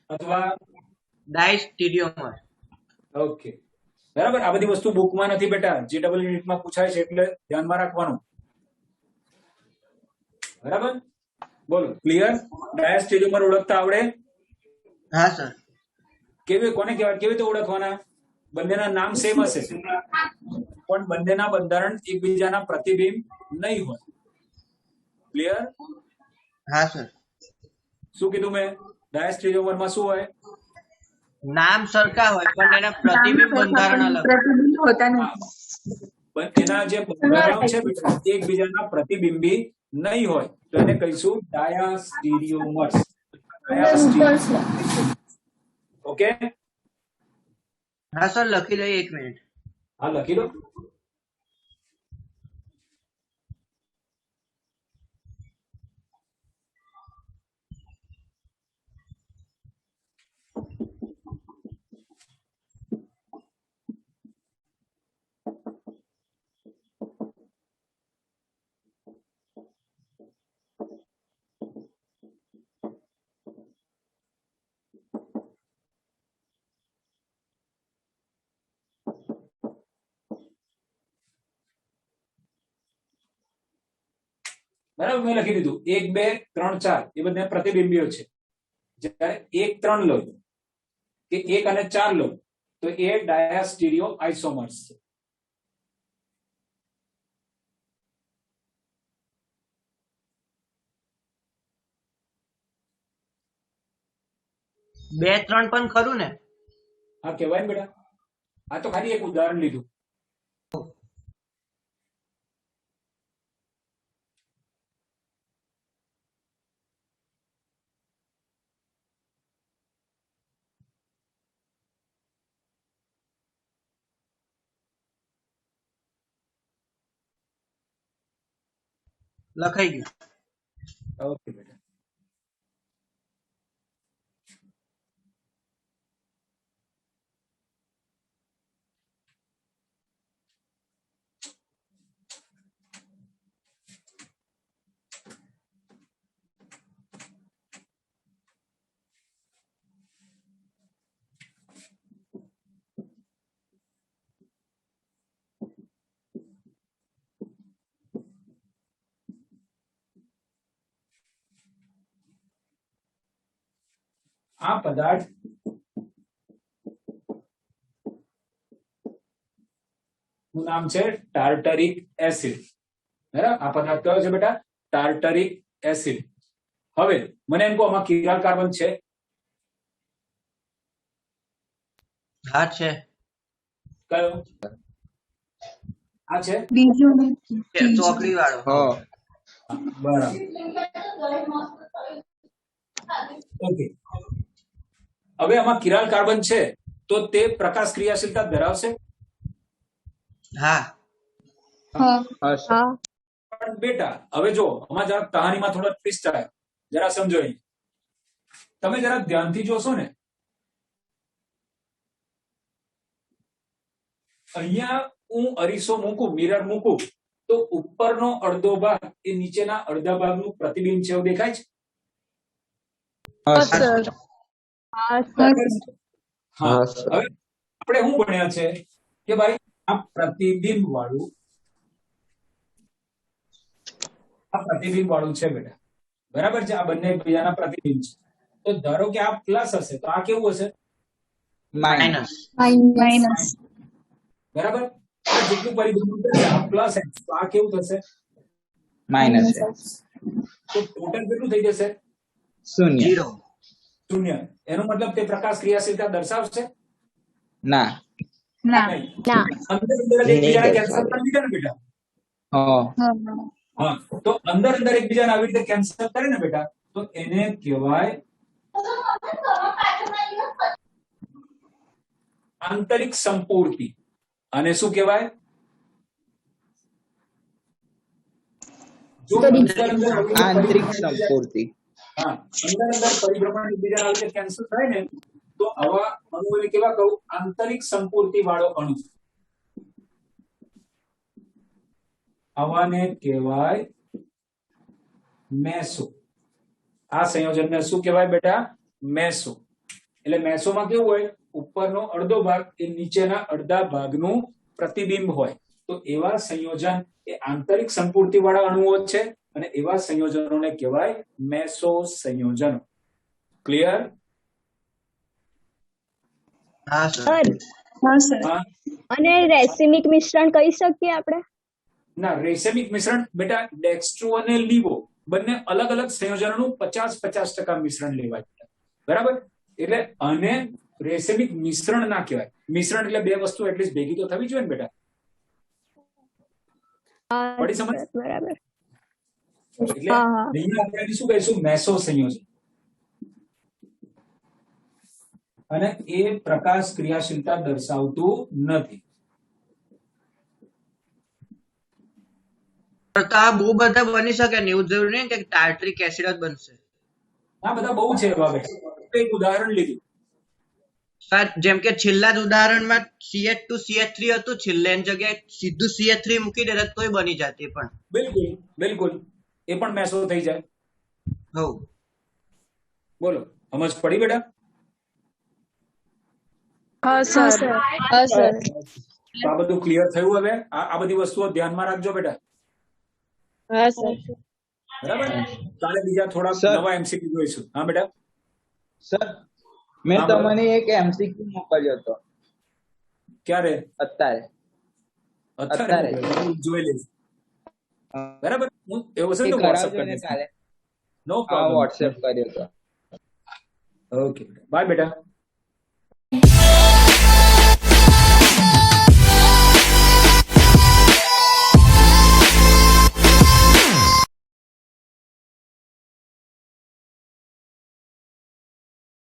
અથવા ડાયસ્ટીરિયોમર. ઓકે, બરાબર. આ બધી વસ્તુ બુકમાં નથી બેટા, JEE નીટમાં પૂછાય છે એટલે ધ્યાનમાં રાખવાનું. બરાબર, બોલો ક્લિયર? ડાયસ્ટેરિયોમર ઓળખતા આવડે? હા સર. કોને કહેવાય, કેવી રીતે ઓળખવાના? બંનેના નામ સેમ હશે પણ બંનેના બંધારણ એકબીજાના પ્રતિબિંબ નહીં હોય. ક્લિયર? હા સર. શું કીધું મેં? ડાયસ્ટેરિયોમરમાં શું હોય? નામ સરખા હોય પણ એના પ્રતિબિંબ બંધારણ અલગ. પ્રતિબિંબ હોતા હા, નથી. પણ એના જે બંધારણો છે બેટા, એ એકબીજાના પ્રતિબિંબી નહીં હોય તો એને કહીશું ડાયાસ્ટીરિયોમર્સ. ઓકે, હા સર લખી લઈએ 1 મિનિટ. હા લખી લો. બરાબર, મેં લખી દીધું 1 2 3 4 એ બધા પ્રતિબિંબીઓ છે. જ્યારે 1 3 લો કે 1 અને 4 લો તો એ ડાયાસ્ટીરિયો આઇસોમર્સ છે. 2 3 પણ ખરું ને? હા કહેવાય ને બેટા. આ તો ખાલી એક ઉદાહરણ લીધું. લખાઈ ગયું. ઓકે બેટા. આ પદાર્થ નું નામ છે ટાર્ટરિક એસિડ. બરાબર, આ પદાર્થ કયો છે બેટા? Tartaric acid. હવે મને એમ કહો આમાં કિરાલ કાર્બન છે? હા છે. કયો? આ છે. બીજું ચોકડી વાળો. બરાબર. ઓકે. હવે આમાં કિરાલ કાર્બન છે તો તે પ્રકાશ ક્રિયાશીલતા ધરાવશે? હા. હા. પણ બેટા હવે જો આમાં જરા કહાનીમાં થોડો ટ્વિસ્ટ આવે, જરા સમજો. અહીં તમે જરા ધ્યાનથી જોશો ને, અહીંયા હું અરીસો મૂકું, મિરર મૂકું તો ઉપરનો અડધો ભાગ એ નીચેના અડધા ભાગનું પ્રતિબિંબ છે એવું દેખાય છે? હા સર. હા. હવે આપણે શું ભણ્યા છે કે ભાઈ આ પ્રતિબિંબ વાળું છે બેટા. બરાબર છે, આ બંને એકબીજાના પ્રતિબિંબ છે. તો ધારો કે આ પ્લસ હશે તો આ કેવું હશે? માઇનસ. માઇનસ. બરાબર. આ જેટલું પરિબળ છે આ પ્લસ એક્સ, તો આ કેવું થશે? માઇનસ તો ટોટલ કેટલું થઈ જશે? શૂન્ય. 0. એનો મતલબ તે પ્રકાશ ક્રિયાશીલતા દર્શાવશે? ના. ના. નહીં. ના. અંદર એકબીજાને કેન્સલ કરી દીધા ને બેટા. હા, તો અંદર એકબીજાને આવી રીતે કેન્સલ કરે ને બેટા, તો એને કહેવાય આંતરિક સંપૂર્તિ. અને શું કહેવાય? જો આંતરિક સંપૂર્તિ. હા, અંદર પરિભ્રમણ એકબીજાને આવી રીતે કેન્સલ થાય ને તો આવા અણુઓને કેવા કહું? આંતરિક સંપૂર્તિ વાળો અણુ. આવાને કહેવાય મેસો. આ સંયોજનને શું કહેવાય બેટા? મેસો. એટલે મેસોમાં કેવું હોય? ઉપરનો અડધો ભાગ એ નીચેના અડધા ભાગનું પ્રતિબિંબ હોય. તો એવા સંયોજન એ આંતરિક સંપૂર્તિ વાળા અણુઓ છે અને એવા સંયોજનોને કહેવાય મેસો સંયોજનો. ક્લિયર? હા સર. સર, હા. અને રેસિમિક મિશ્રણ કહી શકીએ આપણે? ના, રેસેમિક મિશ્રણ બેટા ડેક્સ્ટ્રો અને લીવો બંને અલગ અલગ સંયોજનોનું 50-50% મિશ્રણ લેવાય. બરાબર? એટલે આને રેસેમિક મિશ્રણ ના કહેવાય. મિશ્રણ એટલે બે વસ્તુ એટલીસ્ટ ભેગી તો થવી જોઈએ ને બેટા. પડી સમજ? બરાબર. એટલે હા, હા. અહીંયા આપણે શું કહીશું? મેસો સંયોજન. અને એ પ્રકાશ ક્રિયાશીલતા દર્શાવતું નથી. તો આ બહુ બધા બની શકે ને, એવું જરૂર નહીં કે ટાર્ટરિક એસિડ જ બનશે. આ બધા બહુ છે એવા બેટા. એક ઉદાહરણ લીધું. સર જેમ કે છેલ્લા જ ઉદાહરણમાં CH2 CH3 હતું, છેલ્લે એની જગ્યાએ સીધું CH3 મૂકી દેતા તોય બની જાતી. પણ બિલકુલ બિલકુલ એ પણ મેસો થઈ જાય. હો. બોલો, સમજ પડી બેટા? હા સર. તો આ બધું ક્લિયર થયું? હવે આ બધી વસ્તુઓ ધ્યાનમાં રાખજો બેટા. બરાબર? કાલે બીજા થોડા સર. નવા MCQ જોઈશું. હા બેટા. સર, મેં હા, બોલો. તમને એક એમસીક્યુ મોકલ્યો હતો ક્યારે? અત્યારે. હું જોઈ લઈશ. બરાબર? હું એવું છે એ તો WhatsApp કરાવજો કરી ને દઈશ. કાલે. નો હા, પ્રોબ્લેમ. વોટ્સએપ કર્યો હતો. ઓકે બાય બેટા.